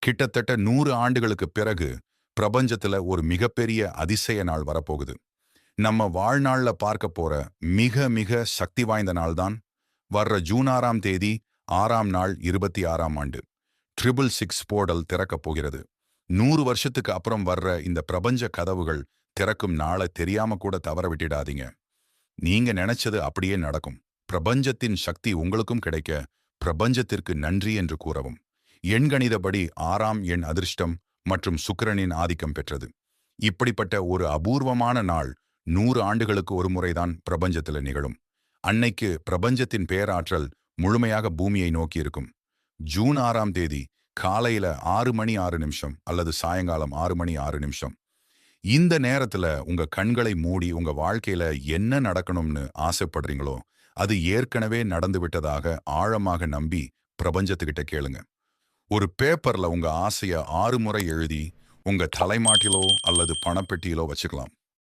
கிட்டத்தட்ட 100 ஆண்டுகளுக்கு பிறகு பிரபஞ்சத்துல ஒரு மிகப்பெரிய அதிசய நாள் வரப்போகுது. நம்ம வாழ்நாள்ல பார்க்க போற மிக மிக சக்தி வாய்ந்த நாள் தான் வர்ற ஜூன் 6ஆம் தேதி 6ஆம் நாள் 26ஆம் ஆண்டு ட்ரிபிள் சிக்ஸ் போர்டல் திறக்கப் போகிறது. 100 வருஷத்துக்கு அப்புறம் வர்ற இந்த பிரபஞ்ச கதவுகள் திறக்கும் நாளை தெரியாம கூட தவற விட்டுடாதீங்க. நீங்க நினைச்சது அப்படியே நடக்கும். பிரபஞ்சத்தின் சக்தி உங்களுக்கும் கிடைக்க பிரபஞ்சத்திற்கு நன்றி என்று கூறவும். எண்கணிதப்படி 6ஆம் எண் அதிர்ஷ்டம் மற்றும் சுக்கிரனின் ஆதிக்கம் பெற்றது. இப்படிப்பட்ட ஒரு அபூர்வமான நாள் 100 ஆண்டுகளுக்கு ஒரு முறைதான் பிரபஞ்சத்தில் நிகழும். அன்னைக்கு பிரபஞ்சத்தின் பேராற்றல் முழுமையாக பூமியை நோக்கி இருக்கும். ஜூன் 6ஆம் தேதி காலையில 6:06 அல்லது சாயங்காலம் 6:06. இந்த நேரத்துல உங்க கண்களை மூடி உங்க வாழ்க்கையில என்ன நடக்கணும்னு ஆசைப்படுறீங்களோ அது ஏற்கனவே நடந்து விட்டதாக ஆழமாக நம்பி பிரபஞ்சத்துக்கிட்ட கேளுங்க. ஒரு பேப்பர்ல உங்க ஆசைய 6 முறை எழுதி உங்க தலைமாட்டிலோ அல்லது பணப்பெட்டியிலோ வச்சுக்கலாம்.